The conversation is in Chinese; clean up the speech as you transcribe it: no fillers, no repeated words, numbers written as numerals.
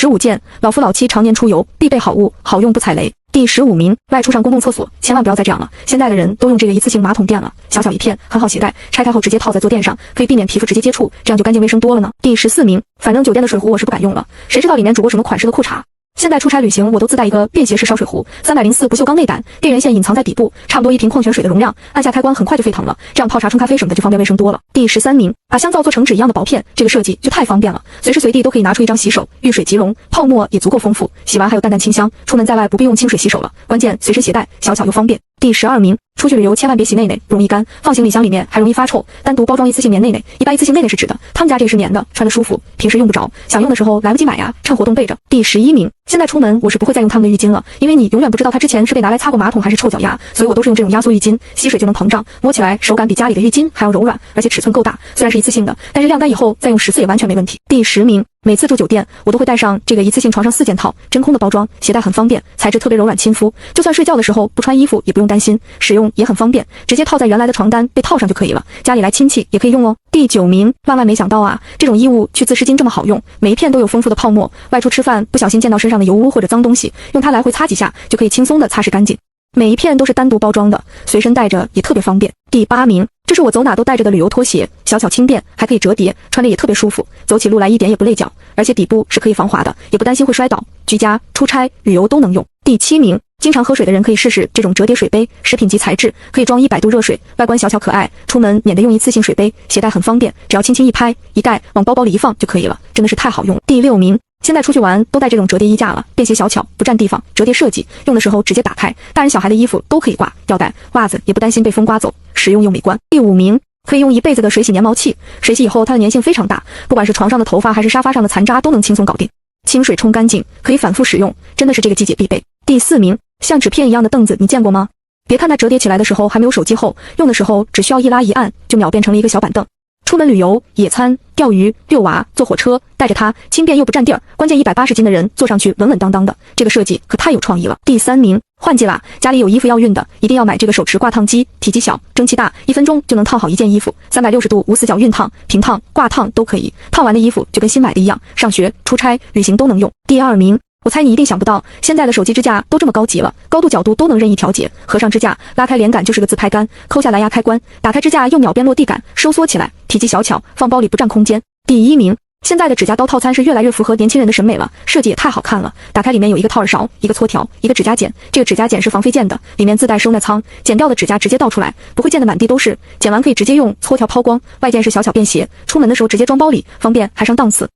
15件，老夫老妻常年出游必备好物，好用不踩雷。第15名，外出上公共厕所，千万不要再这样了。现在的人都用这个一次性马桶垫了，小小一片，很好携带，拆开后直接套在坐垫上，可以避免皮肤直接接触，这样就干净卫生多了呢。第14名，反正酒店的水壶我是不敢用了，谁知道里面煮过什么款式的裤衩。现在出差旅行，我都自带一个便携式烧水壶，304不锈钢内胆，电源线隐藏在底部，差不多1瓶矿泉水的容量，按下开关很快就沸腾了，这样泡茶冲咖啡什么的就方便卫生多了。第13名，把香皂做成纸一样的薄片，这个设计就太方便了，随时随地都可以拿出一张洗手，遇水即溶，泡沫也足够丰富，洗完还有淡淡清香，出门在外不必用清水洗手了，关键随身携带，小巧又方便。第12名，出去旅游千万别洗内内，容易干，放行李箱里面还容易发臭，单独包装一次性棉内内，一般一次性内内是纸的，他们家这个是棉的，穿着舒服，平时用不着，想用的时候来不及买呀，趁活动备着。第11名，现在出门我是不会再用他们的浴巾了，因为你永远不知道它之前是被拿来擦过马桶还是臭脚丫，所以我都是用这种压缩浴巾，吸水就能膨胀，摸起来手感比家里的浴巾还要柔软，而且尺寸够大，虽然是一次性的，但是晾干以后再用10次也完全没问题。第10名，每次住酒店我都会带上这个一次性床上4件套，真空的包装，携带很方便，材质特别柔软亲肤，就算睡觉的时候不穿衣服也不用担心，使用也很方便，直接套在原来的床单被套上就可以了，家里来亲戚也可以用哦。第9名，万万没想到啊，这种衣物去渍湿巾这么好用，每一片都有丰富的泡沫，外出吃饭不小心溅到身上的油污或者脏东西，用它来回擦几下就可以轻松的擦拭干净，每一片都是单独包装的，随身带着也特别方便。第8名，这是我走哪都带着的旅游拖鞋，小巧轻便，还可以折叠，穿着也特别舒服，走起路来一点也不累脚，而且底部是可以防滑的，也不担心会摔倒，居家、出差、旅游都能用。第7名，经常喝水的人可以试试这种折叠水杯，食品级材质，可以装100度热水，外观小巧可爱，出门免得用一次性水杯，携带很方便，只要轻轻一拍一盖往包包里一放就可以了，真的是太好用了。第6名，现在出去玩都带这种折叠衣架了，便携小巧，不占地方，折叠设计，用的时候直接打开，大人小孩的衣服都可以挂，吊带、袜子也不担心被风刮走，实用又美观。第5名，可以用一辈子的水洗粘毛器，水洗以后它的粘性非常大，不管是床上的头发还是沙发上的残渣都能轻松搞定，清水冲干净，可以反复使用，真的是这个季节必备。第4名，像纸片一样的凳子你见过吗？别看它折叠起来的时候还没有手机厚，用的时候只需要一拉一按就秒变成了一个小板凳，出门旅游、野餐、钓鱼、遛娃、坐火车，带着它轻便又不占地儿，关键180斤的人坐上去稳稳当当的，这个设计可太有创意了。第3名，换季啦，家里有衣服要熨的，一定要买这个手持挂烫机，体积小，蒸汽大，1分钟就能烫好一件衣服，360度无死角熨烫、平烫、挂烫都可以，烫完的衣服就跟新买的一样，上学、出差、旅行都能用。第2名，我猜你一定想不到，现在的手机支架都这么高级了，高度角度都能任意调节，合上支架，拉开连杆就是个自拍杆，抠下蓝牙开关，打开支架右秒变落地杆，收缩起来，体积小巧，放包里不占空间。第1名，现在的指甲刀套餐是越来越符合年轻人的审美了，设计也太好看了，打开里面有一个套耳勺，一个搓条，一个指甲剪，这个指甲剪是防飞溅的，里面自带收纳仓，剪掉的指甲直接倒出来，不会溅得满地都是，剪完可以直接用搓条抛光，外件是小巧便携，出门的时候直接装包里，方便还上档次。